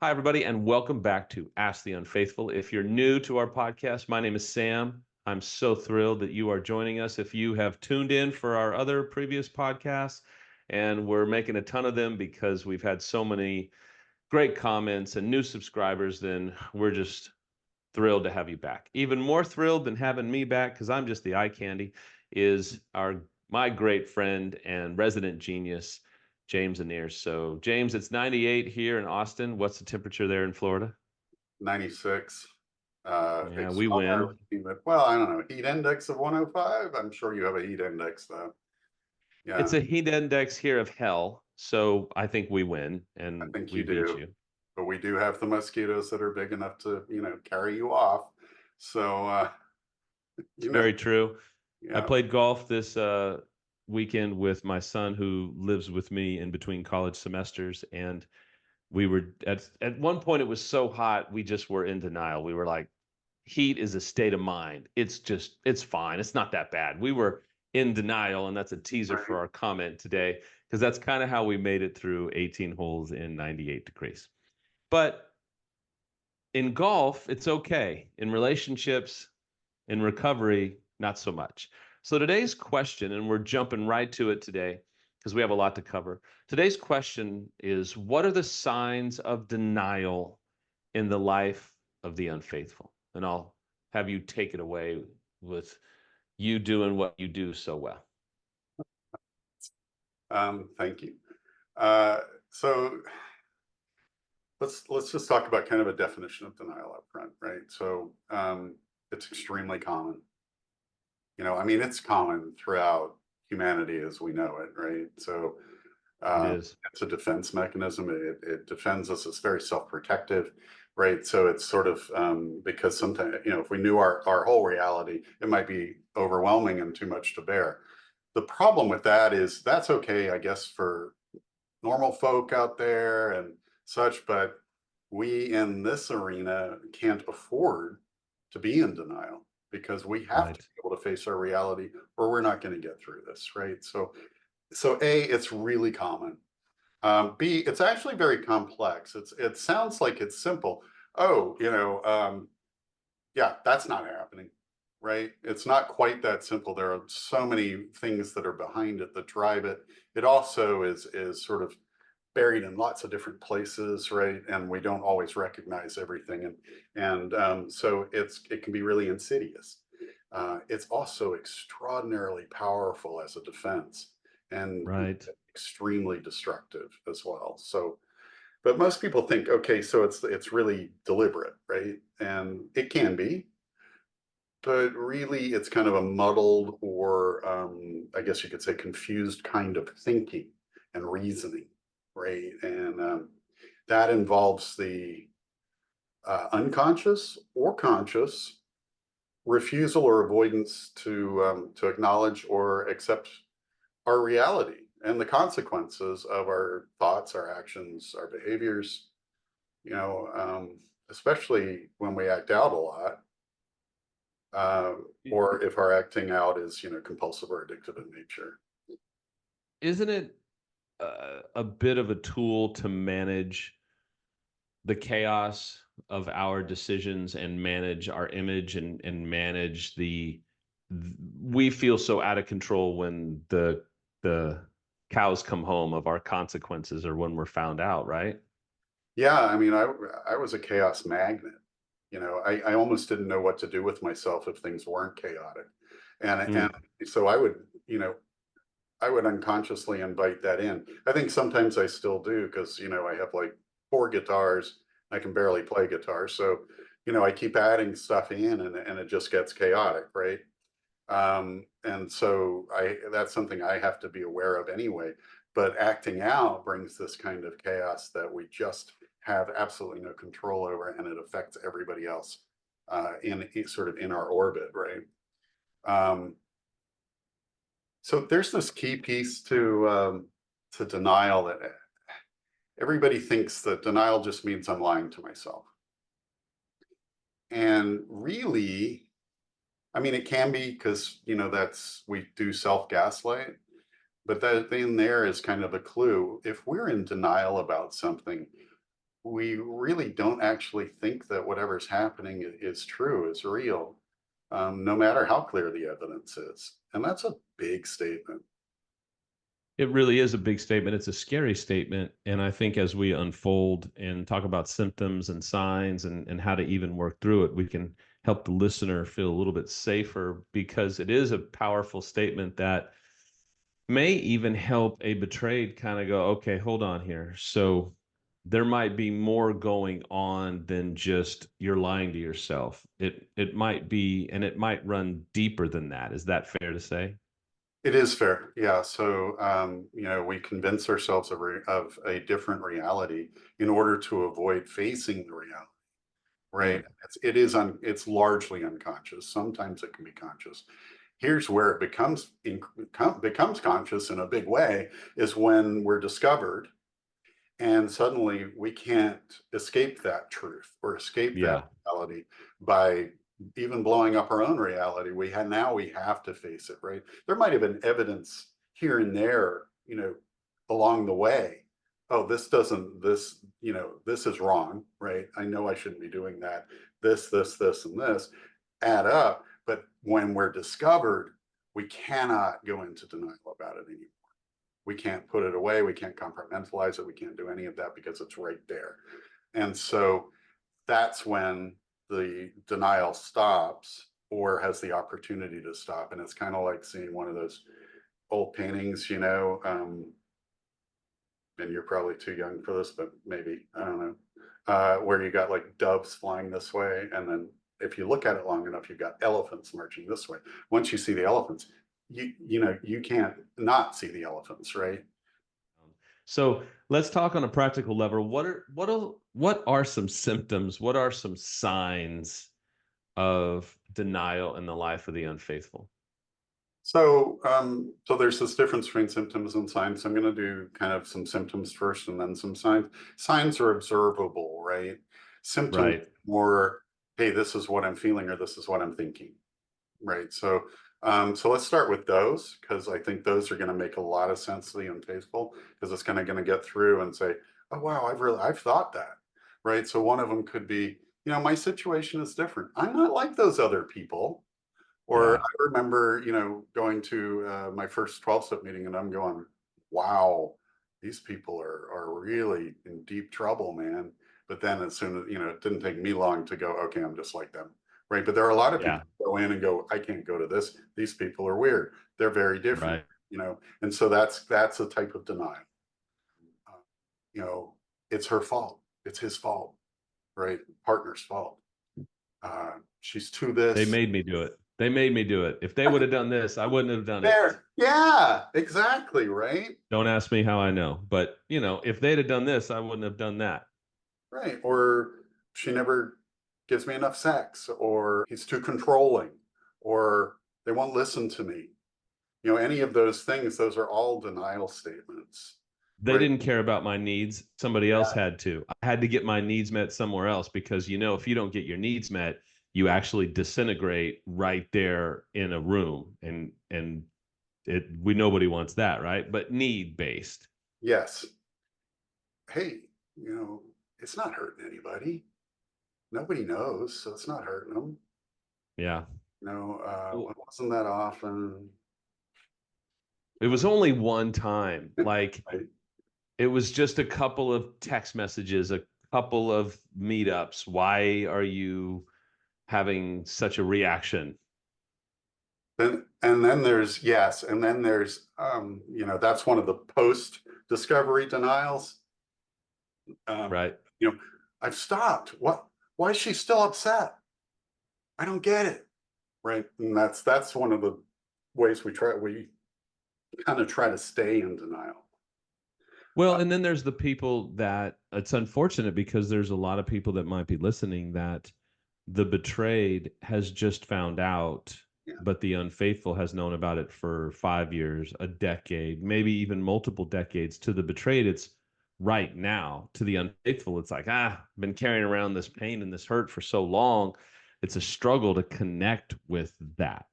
Hi, everybody, and welcome back to Ask the Unfaithful. If you're new to our podcast, my name is Sam. I'm so thrilled that you are joining us. If you have tuned in for our other previous podcasts, and we're making a ton of them because we've had so many great comments and new subscribers, then we're just thrilled to have you back. Even more thrilled than having me back, because I'm just the eye candy, is my great friend and resident genius, James Anir. So, James, it's 98 here in Austin. What's the temperature there in Florida? 96. Yeah, It's we summer, win. well, I don't know, heat index of 105. I'm sure you have a heat index though. It's Yeah, a heat index here of hell. So I think we win I and think we you beat do. you. But we do have the mosquitoes that are big enough to, carry you off. So, It's you know, very true. I yeah, played golf this weekend with my son who lives with me in between college semesters. And we were at one point, it was so hot, we just were in denial. We were like, heat is a state of mind. It's fine. It's not that bad. We were in denial, and that's a teaser for right. our comment today, because that's kind of how we made it through 18 holes in 98 degrees. But in golf, it's okay. In relationships, in recovery, not so much. So today's question, and we're jumping right to it today because we have a lot to cover. Today's question is, what are the signs of denial in the life of the unfaithful? And I'll have you take it away with you doing what you do so well. Thank you. Uh, so let's just talk about kind of a definition of denial up front, right? So it's extremely common. I mean, it's common throughout humanity as we know it, right? So It Um, is. it's a defense mechanism. It defends us. It's very self-protective, right? So it's sort of because sometimes, if we knew our whole reality, it might be overwhelming and too much to bear. The problem with that is that's okay, I guess, for normal folk out there and such, but we in this arena can't afford to be in denial because we have to Right. be able to face our reality or we're not going to get through this, right? So A, it's really common. B, it's actually very complex. It sounds like it's simple. Oh, yeah, that's not happening, right? It's not quite that simple. There are so many things that are behind it that drive it. It also is sort of buried in lots of different places, right? And we don't always recognize everything, and so it can be really insidious. It's also extraordinarily powerful as a defense, and Right. extremely destructive as well. So, but most people think, okay, so it's really deliberate, right? And it can be, but really it's kind of a muddled or I guess you could say confused kind of thinking and reasoning, right? And that involves the unconscious or conscious refusal or avoidance to acknowledge or accept our reality and the consequences of our thoughts, our actions, our behaviors, especially when we act out a lot, or if our acting out is, compulsive or addictive in nature. Isn't it a bit of a tool to manage the chaos of our decisions and manage our image and manage we feel so out of control when the cows come home of our consequences or when we're found out, right? Yeah, I mean, I was a chaos magnet. I almost didn't know what to do with myself if things weren't chaotic, and Mm. so I would unconsciously invite that in. I think sometimes I still do because I have like four guitars. I can barely play guitar, so I keep adding stuff in, and it just gets chaotic, right? And so I that's something I have to be aware of anyway. But acting out brings this kind of chaos that we just have absolutely no control over, and it affects everybody else in sort of in our orbit, right? Um, so there's this key piece to denial that everybody thinks that denial just means I'm lying to myself, and really, I mean, it can be because that's we do self gaslight. But that in there is kind of a clue. If we're in denial about something, we really don't actually think that whatever's happening is true, is real, no matter how clear the evidence is. And that's a big statement. It really is a big statement. It's a scary statement. And I think as we unfold and talk about symptoms and signs and how to even work through it, we can help the listener feel a little bit safer because it is a powerful statement that may even help a betrayed kind of go, okay, hold on here. So there might be more going on than just you're lying to yourself. It might be, and it might run deeper than that. Is that fair to say? It is fair. Yeah. So, we convince ourselves of a different reality in order to avoid facing the reality, right? Mm, It's largely unconscious. Sometimes it can be conscious. Here's where it becomes conscious in a big way is when we're discovered and suddenly we can't escape that truth or escape that yeah. reality by even blowing up our own reality. Now we have to face it, right? There might have been evidence here and there, along the way. Oh, this doesn't, this is wrong, right? I know I shouldn't be doing that. This, and this add up. But when we're discovered, we cannot go into denial about it anymore. We can't put it away. We can't compartmentalize it. We can't do any of that because it's right there. And so that's when the denial stops or has the opportunity to stop. And it's kind of like seeing one of those old paintings, and you're probably too young for this, but maybe, I don't know, where you got like doves flying this way. And then if you look at it long enough, you've got elephants marching this way. Once you see the elephants, you can't not see the elephants, right? So let's talk on a practical level. What are some symptoms? What are some signs of denial in the life of the unfaithful? So there's this difference between symptoms and signs. I'm going to do kind of some symptoms first and then some signs. Signs are observable, right? Symptoms Right. more, hey, this is what I'm feeling or this is what I'm thinking, right? So let's start with those because I think those are going to make a lot of sense to the unfaithful because it's kind of going to get through and say, oh wow, I've thought that, right? So one of them could be, my situation is different. I'm not like those other people. Or Yeah. I remember, going to my first 12-step meeting and I'm going, wow, these people are really in deep trouble, man. But then as soon as, it didn't take me long to go, okay, I'm just like them. Right. But there are a lot of people Yeah. who go in and go, I can't go to this. These people are weird. They're very different, Right. And so that's a type of denial. Uh, you know, it's her fault. It's his fault, right? Partner's fault. She's to They this. made me do it. They made me do it. If they would have done this, I wouldn't have done it. There. Yeah, exactly, right? Don't ask me how I know. But, if they'd have done this, I wouldn't have done that. Right. Or she never gives me enough sex, or he's too controlling, or they won't listen to me. Any of those things, those are all denial statements, They right? didn't care about my needs. Somebody else had to. I had to get my needs met somewhere else because, if you don't get your needs met, you actually disintegrate right there in a room. And nobody wants that, right? But need based. Yes. Hey, it's not hurting anybody. Nobody knows, so it's not hurting them. Yeah. It wasn't that often. It was only one time. Like Right. it was just a couple of text messages, a couple of meetups. Why are you having such a reaction? And then there's yes, and then there's that's one of the post discovery denials. Um, Right. you know, I've stopped. What? Why is she still upset? I don't get it. Right. And that's one of the ways we kind of try to stay in denial. Well, and then there's the people that it's unfortunate because there's a lot of people that might be listening that the betrayed has just found out, Yeah. but the unfaithful has known about it for 5 years, a decade, maybe even multiple decades. To the betrayed, it's right now. To the unfaithful, it's like, I've been carrying around this pain and this hurt for so long. It's a struggle to connect with that.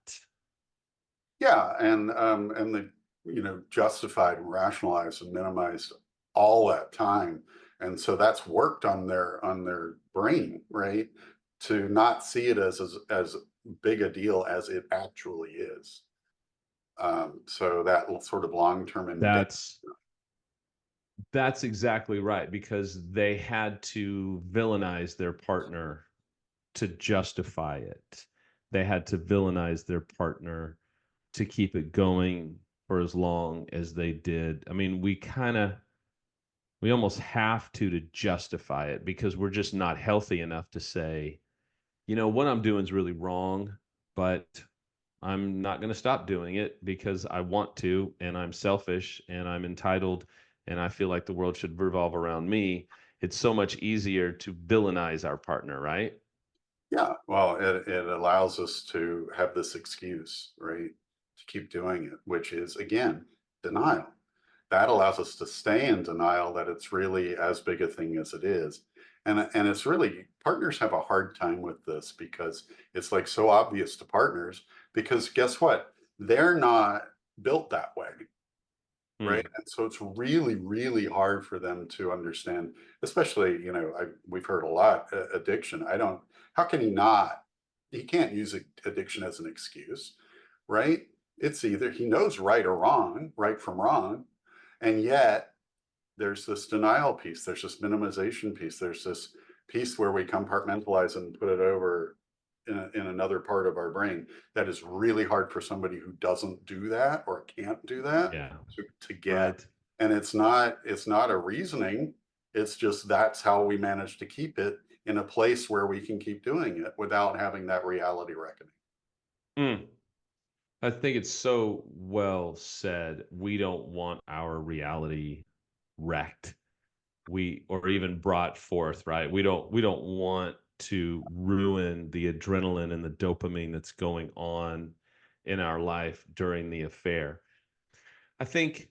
Yeah. And the justified and rationalized and minimized all that time And so that's worked on their brain, right? To not see it as big a deal as it actually is. So that sort of long-term embedded. That's that's exactly right, because they had to villainize their partner to justify it. They had to villainize their partner to keep it going for as long as they did. I mean, we almost have to justify it, because we're just not healthy enough to say, you know, what I'm doing is really wrong, but I'm not going to stop doing it because I want to, and I'm selfish and I'm entitled, and I feel like the world should revolve around me. It's so much easier to villainize our partner, right? Yeah, well, it allows us to have this excuse, right, to keep doing it, which is again denial. That allows us to stay in denial that it's really as big a thing as it is. And it's really, partners have a hard time with this because it's like so obvious to partners, because guess what? They're not built that way, right? Hmm. And so it's really, really hard for them to understand, especially, we've heard a lot, addiction. How can he not? He can't use addiction as an excuse, right? It's either he knows right or wrong, right from wrong, and yet there's this denial piece, there's this minimization piece, there's this piece where we compartmentalize and put it over in another part of our brain that is really hard for somebody who doesn't do that or can't do that Yeah. to get. Right. And it's not a reasoning, it's just that's how we manage to keep it in a place where we can keep doing it without having that reality reckoning. Mm. I think it's so well said. We don't want our reality wrecked. Or even brought forth, right? We don't want to ruin the adrenaline and the dopamine that's going on in our life during the affair. I think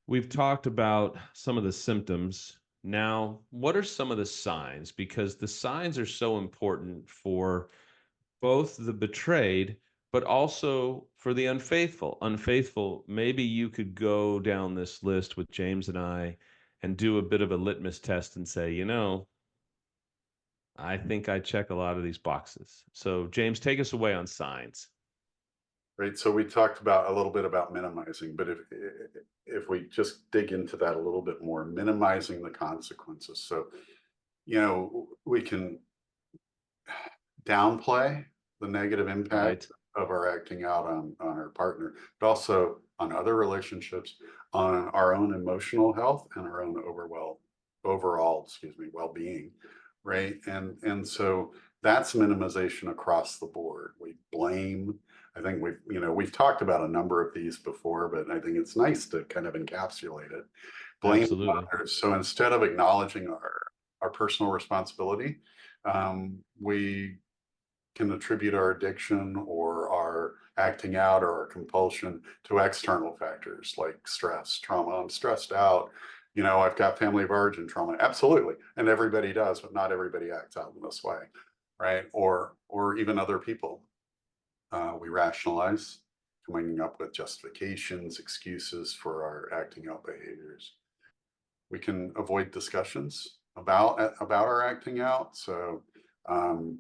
we've talked about some of the symptoms. Now, what are some of the signs? Because the signs are so important for both the betrayed, but also for the unfaithful. Unfaithful, maybe you could go down this list with James and I and do a bit of a litmus test and say, you know, I think I check a lot of these boxes. So, James, take us away on signs. Right. So we talked about a little bit about minimizing, but if we just dig into that a little bit more, minimizing the consequences. So, we can downplay the negative impact Right? of our acting out on our partner, but also on other relationships, on our own emotional health and our own overall, excuse me, well-being, right? And so that's minimization across the board. We blame. I think we've talked about a number of these before, but I think it's nice to kind of encapsulate it. Blame Absolutely. others. So instead of acknowledging our personal responsibility, we can attribute our addiction or our acting out or our compulsion to external factors like stress, trauma. I'm stressed out. I've got family of origin trauma. Absolutely. And everybody does, but not everybody acts out in this way. Right. Or even other people. We rationalize, coming up with justifications, excuses for our acting out behaviors. We can avoid discussions about our acting out. So um,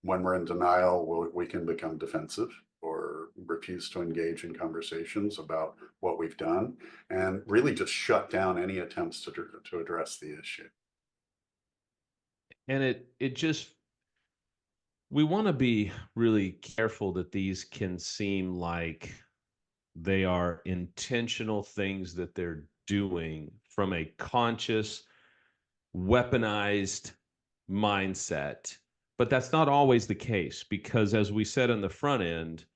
when we're in denial, we can become defensive or refuse to engage in conversations about what we've done, and really just shut down any attempts to address the issue. And it just, we want to be really careful that these can seem like they are intentional things that they're doing from a conscious, weaponized mindset. But that's not always the case, because, as we said in the front end,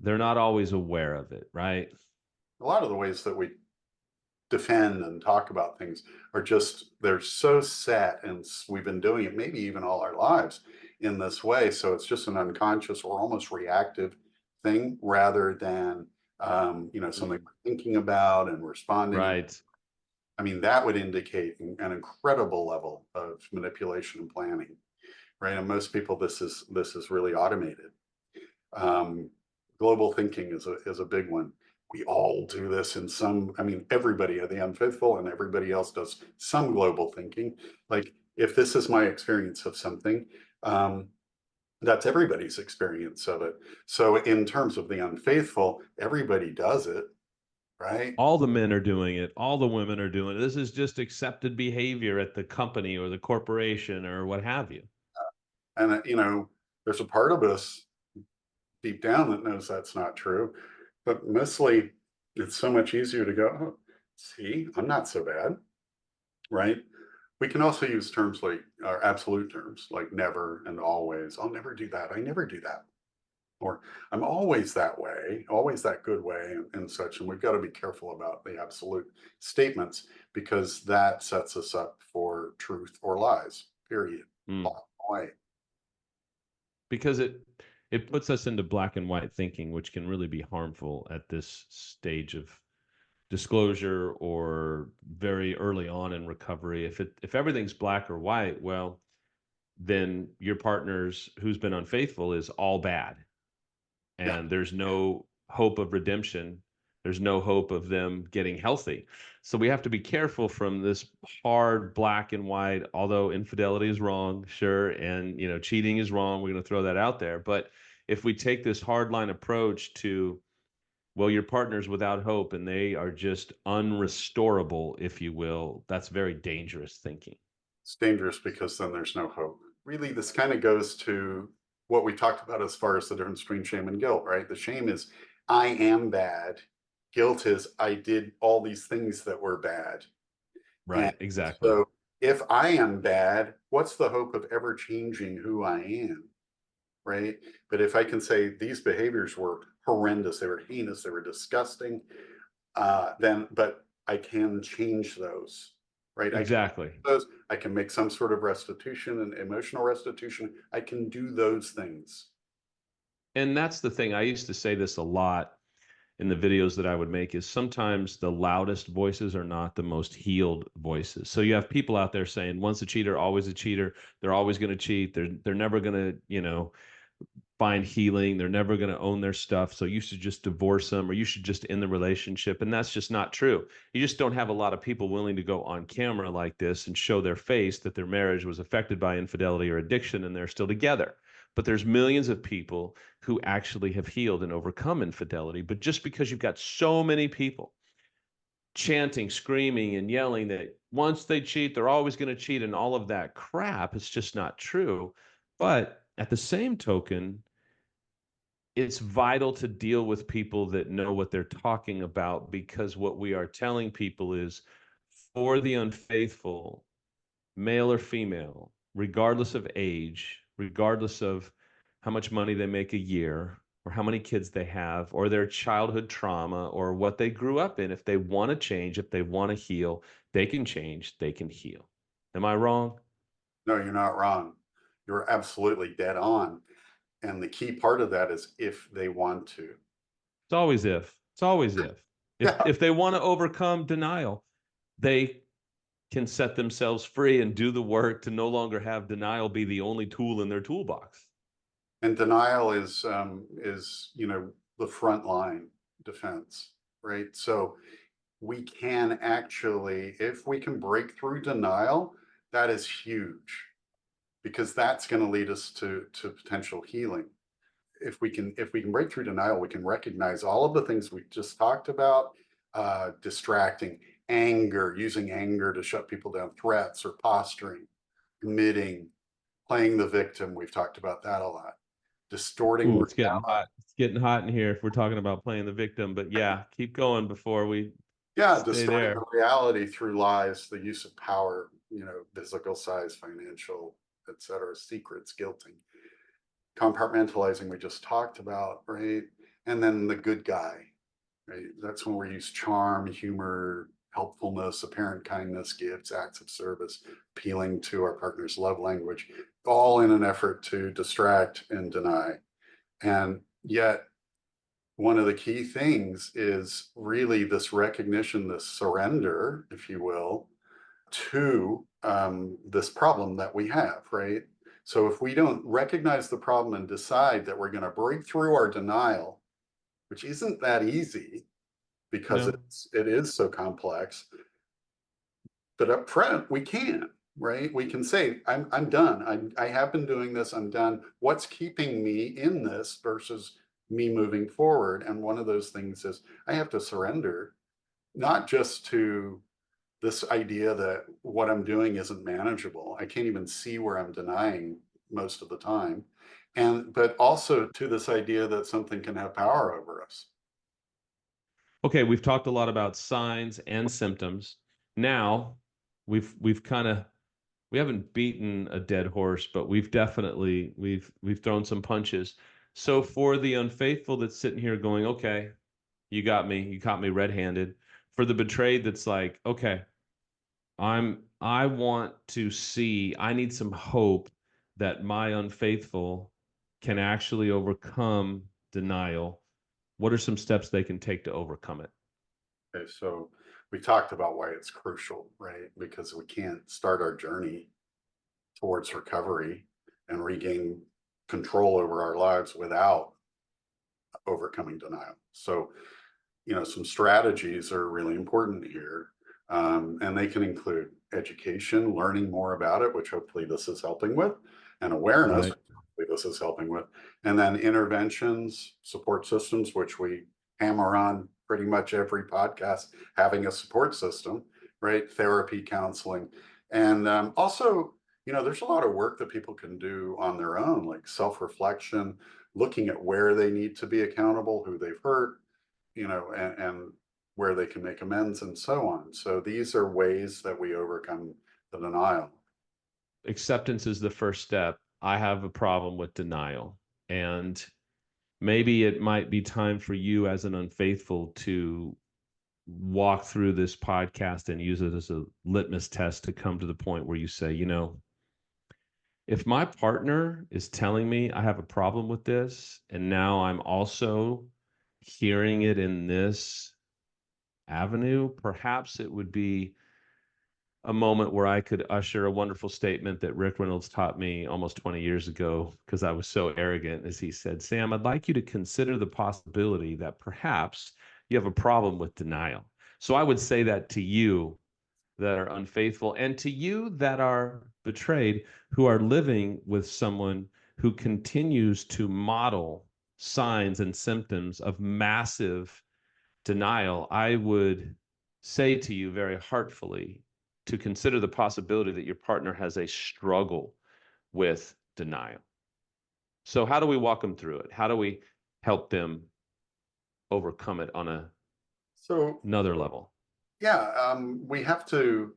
they're not always aware of it, right? A lot of the ways that we defend and talk about things are just, they're so set, and we've been doing it maybe even all our lives in this way, so it's just an unconscious or almost reactive thing rather than something Mm. we're thinking about and responding. Right. I mean, that would indicate an incredible level of manipulation and planning, right? And most people, this is really automated. um, Global thinking is a big one. we all do this in some, I mean, everybody are the unfaithful and everybody else does some global thinking. Like, if this is my experience of something, um, that's everybody's experience of it. So in terms of the unfaithful, everybody does it, right? All the men are doing it, all the women are doing it. This is just accepted behavior at the company or the corporation or what have you. And, there's a part of us deep down that knows that's not true. But mostly, it's so much easier to go, oh, see, I'm not so bad, right? We can also use terms like absolute terms like never and always. I'll never do that. I never do that. Or I'm always that way, always that good way, and such. And we've got to be careful about the absolute statements because that sets us up for truth or lies, period. Mm. Black and white. Because it puts us into black and white thinking, which can really be harmful at this stage of disclosure or very early on in recovery. If everything's black or white, well, then your partner's who's been unfaithful is all bad, Yeah. and there's no hope of redemption. There's no hope of them getting healthy. So we have to be careful from this hard black and white, although infidelity is wrong, sure, and cheating is wrong. We're going to throw that out there. But if we take this hard line approach to, well, your partner's without hope and they are just unrestorable, if you will, that's very dangerous thinking. It's dangerous because then there's no hope. Really, this kind of goes to what we talked about as far as the difference between shame and guilt, right? The shame is I am bad. Guilt is I did all these things that were bad. And Right, exactly. so if I am bad, what's the hope of ever changing who I am? Right. But if I can say these behaviors were horrendous, they were heinous, they were disgusting, but I can change those. Right. I can Exactly. those, I can make some sort of restitution and emotional restitution. I can do those things. And that's the thing. I used to say this a lot in the videos that I would make is sometimes the loudest voices are not the most healed voices. So you have people out there saying once a cheater, always a cheater. They're always going to cheat. They're never going to, find healing. They're never going to own their stuff. So you should just divorce them or you should just end the relationship. And that's just not true. You just don't have a lot of people willing to go on camera like this and show their face that their marriage was affected by infidelity or addiction and they're still together. But there's millions of people who actually have healed and overcome infidelity. But just because you've got so many people chanting, screaming, and yelling that once they cheat, they're always going to cheat and all of that crap, it's just not true. But at the same token, it's vital to deal with people that know what they're talking about because what we are telling people is for the unfaithful, male or female, regardless of age, regardless of how much money they make a year or how many kids they have or their childhood trauma or what they grew up in, if they want to change, if they want to heal, they can change, they can heal. Am I wrong? No, you're not wrong. You're absolutely dead on. And the key part of that is if they want to. It's always if. It's always if. If Yeah. if they want to overcome denial, they can set themselves free and do the work to no longer have denial be the only tool in their toolbox. And denial is the front line defense, right? So we can actually, if we can break through denial, that is huge because that's going to lead us to potential healing. If we can break through denial, we can recognize all of the things we just talked about, distracting, anger, using anger to shut people down, threats or posturing, admitting, playing the victim. We've talked about that a lot. Distorting Ooh, it's getting reality. hot. It's getting hot in here if we're talking about playing the victim. But yeah, keep going before we Yeah, stay distorting there. the reality through lies, the use of power, physical size, financial, etc., secrets, guilting, compartmentalizing we just talked about, right? And then the good guy, right? That's when we use charm, humor, helpfulness, apparent kindness, gifts, acts of service, appealing to our partner's love language, all in an effort to distract and deny. And yet, one of the key things is really this recognition, this surrender, if you will, to this problem that we have, right? So if we don't recognize the problem and decide that we're going to break through our denial, which isn't that easy, because No. it is so complex. But up front, we can, right? We can say, I'm done. I have been doing this. I'm done. What's keeping me in this versus me moving forward? And one of those things is I have to surrender, not just to this idea that what I'm doing isn't manageable. I can't even see where I'm denying most of the time. And, but also to this idea that something can have power over us. Okay, we've talked a lot about signs and symptoms. Now, we've kind of we haven't beaten a dead horse, but we've definitely we've thrown some punches. So for the unfaithful that's sitting here going, okay, you caught me red-handed. For the betrayed that's like, okay, I want to see, I need some hope that my unfaithful can actually overcome denial. What are some steps they can take to overcome it? Okay, so we talked about why it's crucial, right? Because we can't start our journey towards recovery and regain control over our lives without overcoming denial. So, some strategies are really important here. And they can include education, learning more about it, which hopefully this is helping with, and awareness, Right. which hopefully this is helping with, and then interventions, support systems, which we hammer on pretty much every podcast, having a support system, right? Therapy, counseling, and also, there's a lot of work that people can do on their own, like self-reflection, looking at where they need to be accountable, who they've hurt, and where they can make amends and so on. So these are ways that we overcome the denial. Acceptance is the first step. I have a problem with denial. And maybe it might be time for you as an unfaithful to walk through this podcast and use it as a litmus test to come to the point where you say, if my partner is telling me I have a problem with this, and now I'm also hearing it in this avenue, perhaps it would be a moment where I could usher a wonderful statement that Rick Reynolds taught me almost 20 years ago because I was so arrogant. As he said, Sam, I'd like you to consider the possibility that perhaps you have a problem with denial. So I would say that to you that are unfaithful and to you that are betrayed, who are living with someone who continues to model signs and symptoms of massive denial. I would say to you very heartfully to consider the possibility that your partner has a struggle with denial. So, how do we walk them through it? How do we help them overcome it on So another level? yeah, we have to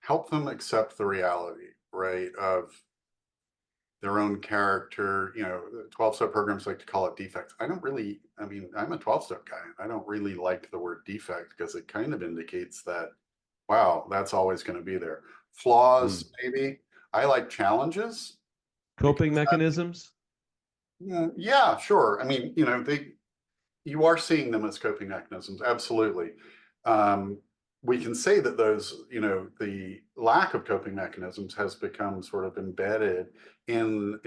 help them accept the reality, right, of their own character. 12-step programs like to call it defects. I mean, I'm a 12-step guy. I don't really like the word defect because it kind of indicates that, wow, that's always going to be there. Mm. Flaws, maybe. I like challenges Coping because mechanisms? yeah, sure. I mean, you are seeing them as coping mechanisms, absolutely. Um, we can say that those, the lack of coping mechanisms has become sort of embedded in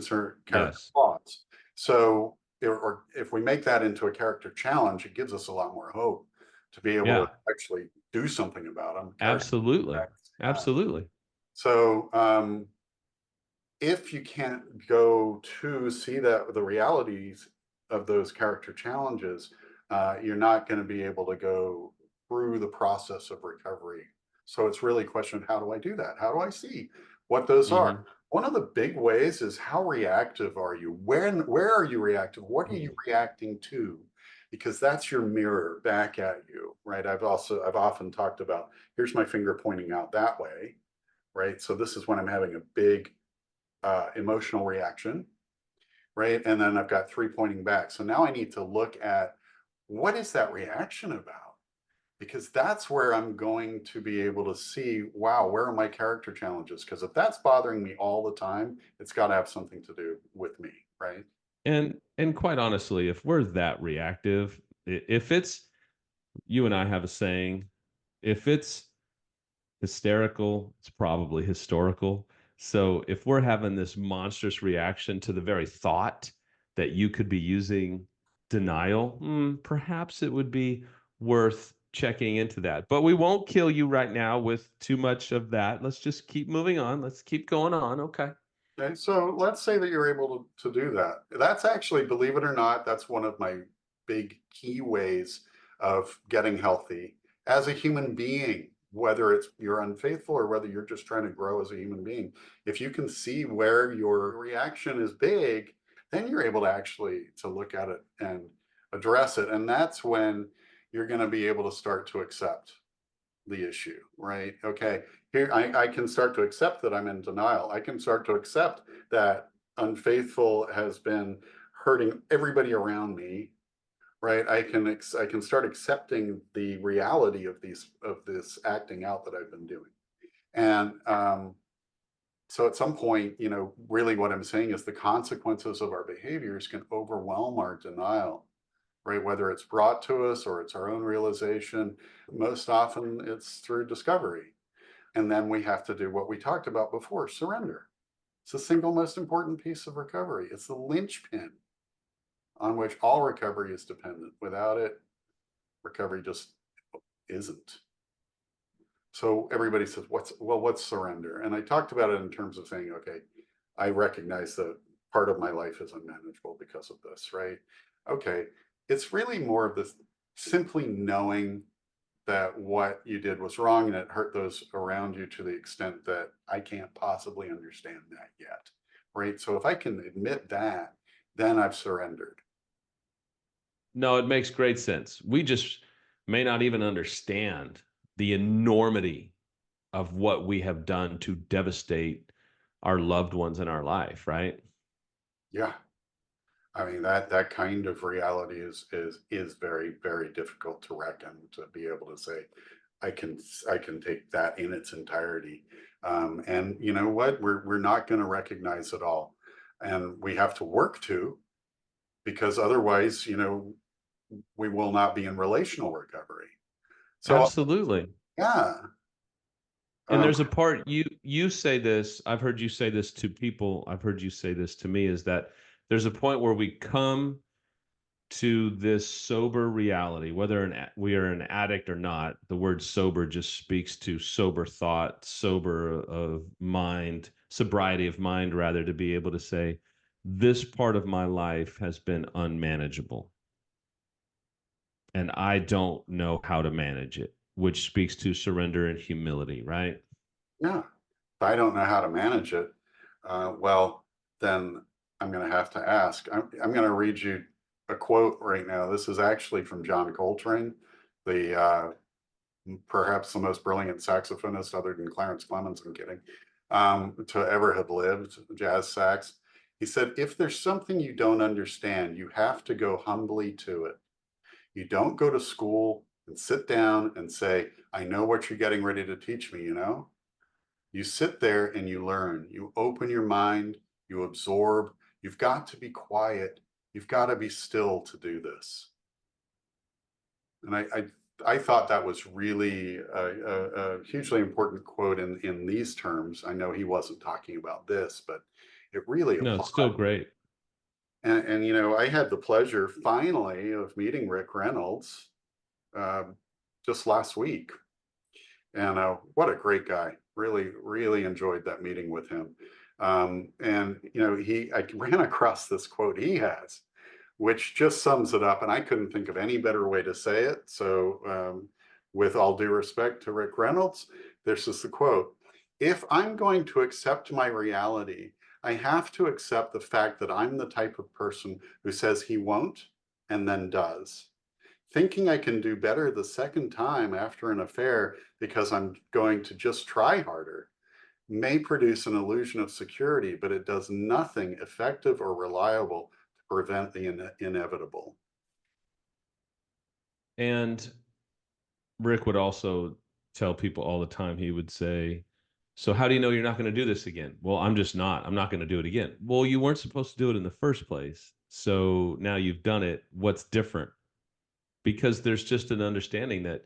certain character Yes. flaws. So, or if we make that into a character challenge, it gives us a lot more hope to be able to Yeah, actually do something about them. Character absolutely. defects, yeah. Absolutely. So, if you can't go to see that the realities of those character challenges, you're not going to be able to go through the process of recovery. So it's really a question of how do I do that? How do I see what those are? Hmm. One of the big ways is how reactive are you? Where are you reactive? What are you Mm. reacting to? Because that's your mirror back at you, right? I've often talked about here's my finger pointing out that way, right? So this is when I'm having a big emotional reaction, right? And then I've got three pointing back. So now I need to look at what is that reaction about? Because that's where I'm going to be able to see, wow, where are my character challenges? Because if that's bothering me all the time, it's got to have something to do with me, right? And quite honestly, if we're that reactive, if it's you and I have a saying, if it's hysterical, it's probably historical. So if we're having this monstrous reaction to the very thought that you could be using denial, perhaps it would be worth checking into that. But we won't kill you right now with too much of that. Let's just keep moving on. Let's keep going on. Okay. Okay, so let's say that you're able to do that. That's actually, believe it or not, that's one of my big key ways of getting healthy as a human being, whether it's you're unfaithful or whether you're just trying to grow as a human being. If you can see where your reaction is big, then you're able to actually to look at it and address it. And that's when you're going to be able to start to accept the issue, right? Okay, here I can start to accept that I'm in denial. I can start to accept that unfaithful has been hurting everybody around me, right? I can start accepting the reality of this acting out that I've been doing. And so at some point, really what I'm saying is the consequences of our behaviors can overwhelm our denial, right? Whether it's brought to us or it's our own realization, most often it's through discovery. And then we have to do what we talked about before, surrender. It's the single most important piece of recovery. It's the linchpin on which all recovery is dependent. Without it, recovery just isn't. So everybody says, what's surrender? And I talked about it in terms of saying, okay, I recognize that part of my life is unmanageable because of this, right? Okay, it's really more of this simply knowing that what you did was wrong and it hurt those around you to the extent that I can't possibly understand that yet, right? So if I can admit that, then I've surrendered. No, it makes great sense. We just may not even understand the enormity of what we have done to devastate our loved ones in our life, right? Yeah. I mean, that kind of reality is very, very difficult to reckon, to be able to say, I can take that in its entirety. And you know what? We're not going to recognize it all. And we have to work to, because otherwise, we will not be in relational recovery. So Absolutely. yeah. And Um, there's a part you say this, I've heard you say this to people, I've heard you say this to me, is that there's a point where we come to this sober reality, whether we are an addict or not. The word sober just speaks to sober thought, sober of mind, sobriety of mind, rather, to be able to say, this part of my life has been unmanageable and I don't know how to manage it, which speaks to surrender and humility, right? yeah. If I don't know how to manage it, well, then I'm going to have to ask. I'm going to read you a quote right now. This is actually from John Coltrane, the perhaps the most brilliant saxophonist other than Clarence Clemens, I'm kidding, to ever have lived, jazz sax. He said, if there's something you don't understand, you have to go humbly to it. You don't go to school and sit down and say, I know what you're getting ready to teach me, You sit there and you learn. You open your mind, you absorb. You've got to be quiet. You've got to be still to do this. And I thought that was really a hugely important quote in these terms. I know he wasn't talking about this, but it really No, it's applies. still great. And I had the pleasure finally of meeting Rick Reynolds just last week. And what a great guy. Really, really enjoyed that meeting with him. And I ran across this quote he has, which just sums it up. And I couldn't think of any better way to say it. So with all due respect to Rick Reynolds, this is the quote. If I'm going to accept my reality, I have to accept the fact that I'm the type of person who says he won't and then does. Thinking I can do better the second time after an affair because I'm going to just try harder may produce an illusion of security, but it does nothing effective or reliable to prevent the inevitable. And Rick would also tell people all the time, he would say, so how do you know you're not going to do this again? Well, I'm just not. I'm not going to do it again. Well, you weren't supposed to do it in the first place. So now you've done it. What's different? Because there's just an understanding that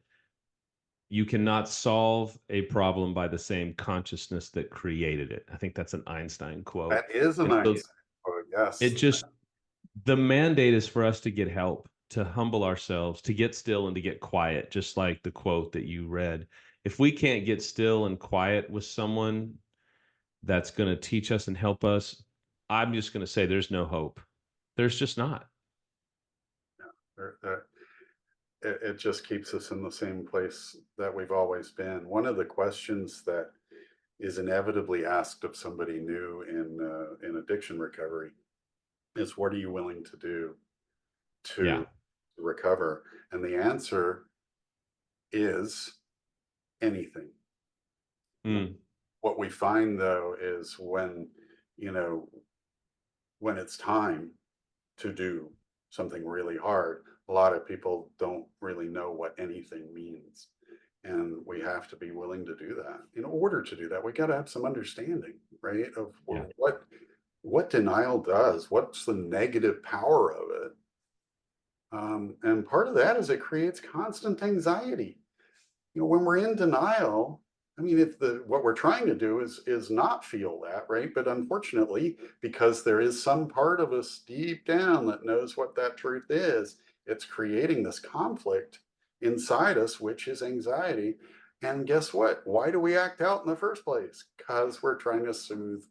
you cannot solve a problem by the same consciousness that created it. I think that's an Einstein quote. That is a And so nice quote, it yes. just, the mandate is for us to get help, to humble ourselves, to get still and to get quiet, just like the quote that you read. If we can't get still and quiet with someone that's going to teach us and help us, I'm just going to say there's no hope. There's just not. It just keeps us in the same place that we've always been. One of the questions that is inevitably asked of somebody new in addiction recovery is, what are you willing to do Yeah. to recover? And the answer is anything. Mm, What we find though is you know, when it's time to do something really hard, a lot of people don't really know what anything means. And we have to be willing to do that. In order to do that, we got to have some understanding, right? Of yeah. what denial does, what's the negative power of it. And part of that is it creates constant anxiety. When we're in denial, I mean, if the what we're trying to do is not feel that, right? But unfortunately, because there is some part of us deep down that knows what that truth is, it's creating this conflict inside us, which is anxiety. And guess what? Why do we act out in the first place? Because we're trying to soothe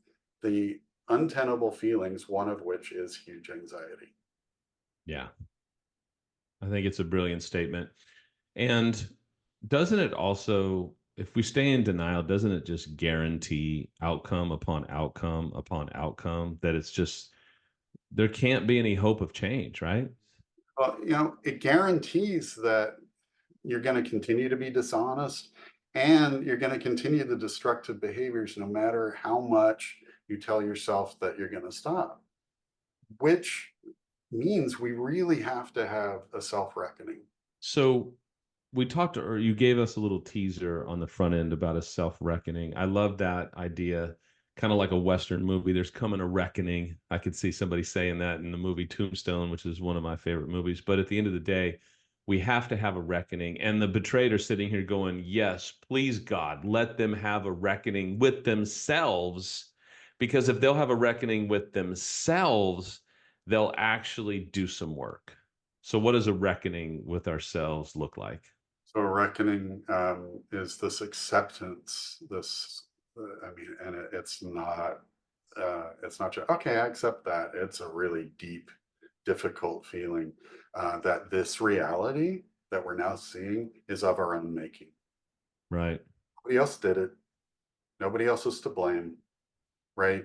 the untenable feelings, one of which is huge anxiety. Yeah. I think it's a brilliant statement. And doesn't it also, if we stay in denial, doesn't it just guarantee outcome upon outcome upon outcome, that it's just, there can't be any hope of change, right? Well, it guarantees that you're going to continue to be dishonest and you're going to continue the destructive behaviors no matter how much you tell yourself that you're going to stop, which means we really have to have a self reckoning. So we talked, or you gave us a little teaser on the front end about a self reckoning. I love that idea, kind of like a Western movie. There's coming a reckoning. I could see somebody saying that in the movie Tombstone, which is one of my favorite movies. But at the end of the day, we have to have a reckoning. And the betrayed are sitting here going, yes, please, God, let them have a reckoning with themselves. Because if they'll have a reckoning with themselves, they'll actually do some work. So, what does a reckoning with ourselves look like? So, reckoning is this acceptance, I mean, and it's not just, okay, I accept that. It's a really deep, difficult feeling that this reality that we're now seeing is of our own making. Right. Nobody else did it. Nobody else is to blame, right?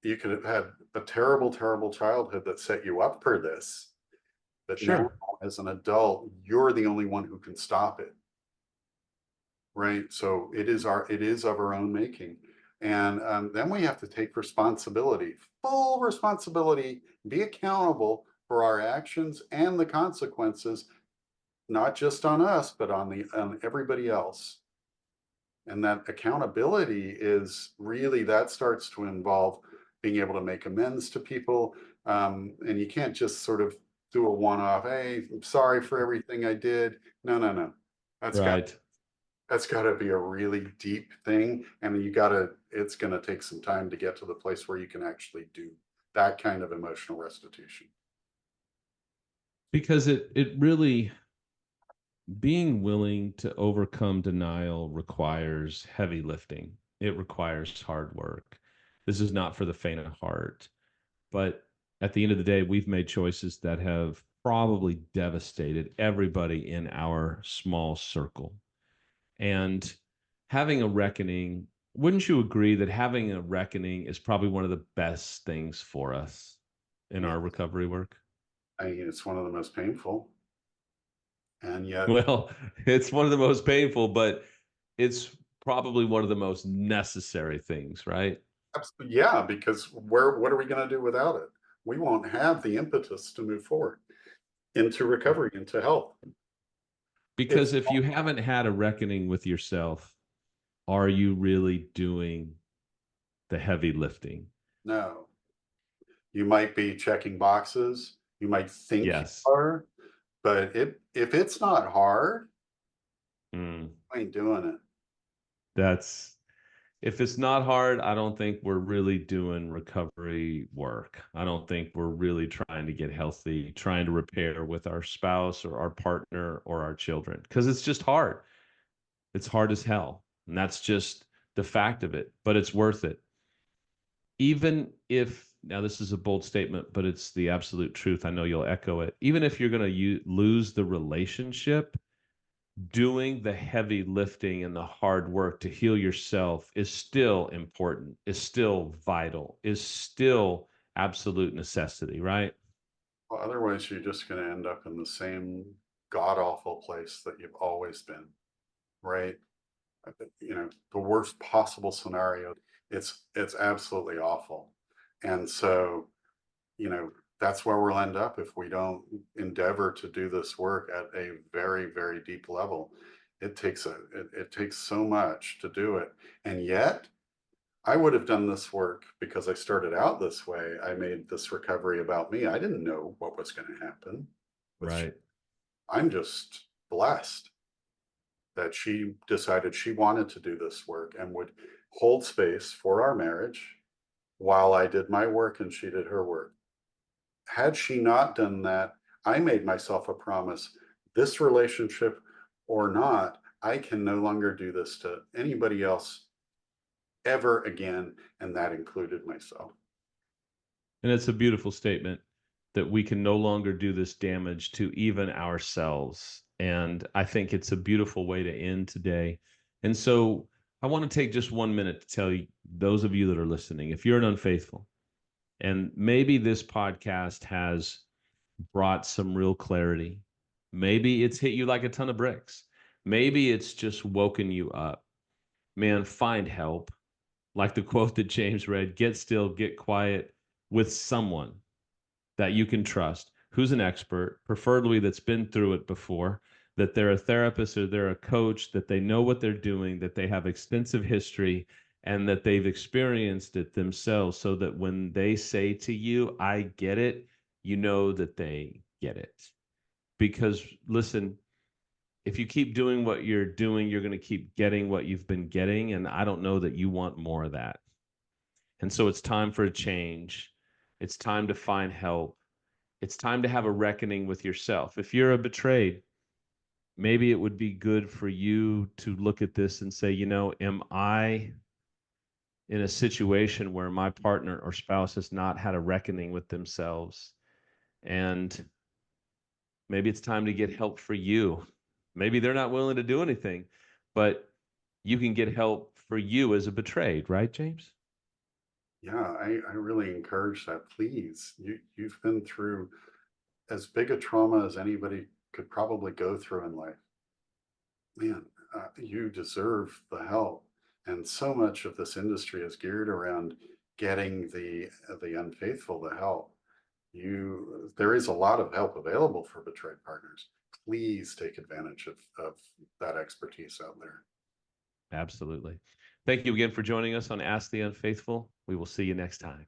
You could have had a terrible, terrible childhood that set you up for this, but now Sure. as an adult, you're the only one who can stop it, right? So it is of our own making. And then we have to take responsibility, full responsibility, be accountable for our actions and the consequences, not just on us, but on everybody else. And that accountability is really, that starts to involve being able to make amends to people. And you can't just sort of do a one-off, hey, I'm sorry for everything I did. No, no, no. That's got Right. that's got to be a really deep thing. And it's going to take some time to get to the place where you can actually do that kind of emotional restitution. Because it really, being willing to overcome denial requires heavy lifting. It requires hard work. This is not for the faint of heart. But at the end of the day, we've made choices that have probably devastated everybody in our small circle. And having a reckoning, wouldn't you agree that having a reckoning is probably one of the best things for us in Yeah, our recovery work? I mean, it's one of the most painful, and yet, Well, it's one of the most painful, but it's probably one of the most necessary things, right? yeah, because what are we going to do without it? We won't have the impetus to move forward into recovery, into health. If Because if you haven't had a reckoning with yourself, are you really doing the heavy lifting? no, you might be checking boxes, you might think you Yes. are, but if it's not hard, Mm, I ain't doing it. that's if it's not hard, I don't think we're really doing recovery work. I don't think we're really trying to get healthy, trying to repair with our spouse or our partner or our children, because it's just hard. It's hard as hell. And that's just the fact of it, but it's worth it. Even if, now this is a bold statement, but it's the absolute truth. I know you'll echo it. Even if you're going to lose the relationship, doing the heavy lifting and the hard work to heal yourself is still important, is still vital, is still absolute necessity, right? Well, otherwise, you're just going to end up in the same god awful place that you've always been, right? The worst possible scenario. It's absolutely awful, and so you know that's where we'll end up if we don't endeavor to do this work at a very, very deep level. It takes so much to do it, and yet I would have done this work because I started out this way. I made this recovery about me. I didn't know what was going to happen with. Right. I'm just blessed that she decided she wanted to do this work and would hold space for our marriage while I did my work and she did her work. Had she not done that, I made myself a promise, this relationship or not, I can no longer do this to anybody else ever again. And that included myself. And it's a beautiful statement that we can no longer do this damage to even ourselves. And I think it's a beautiful way to end today. And so I want to take just 1 minute to tell you, those of you that are listening, if you're an unfaithful, and maybe this podcast has brought some real clarity, maybe it's hit you like a ton of bricks, maybe it's just woken you up, man, find help. Like the quote that James read, get still, get quiet with someone that you can trust, who's an expert, preferably that's been through it before, that they're a therapist or they're a coach, that they know what they're doing, that they have extensive history, and that they've experienced it themselves, so that when they say to you, I get it, you know that they get it. Because listen, if you keep doing what you're doing, you're going to keep getting what you've been getting. And I don't know that you want more of that. And so it's time for a change. It's time to find help. It's time to have a reckoning with yourself. If you're a betrayed, maybe it would be good for you to look at this and say, am I in a situation where my partner or spouse has not had a reckoning with themselves? And maybe it's time to get help for you. Maybe they're not willing to do anything, but you can get help for you as a betrayed, right, James? Yeah, I really encourage that. Please, you've been through as big a trauma as anybody could probably go through in life. Man, you deserve the help. And so much of this industry is geared around getting the unfaithful the help. There is a lot of help available for betrayed partners. Please take advantage of that expertise out there. Absolutely. Thank you again for joining us on Ask the Unfaithful. We will see you next time.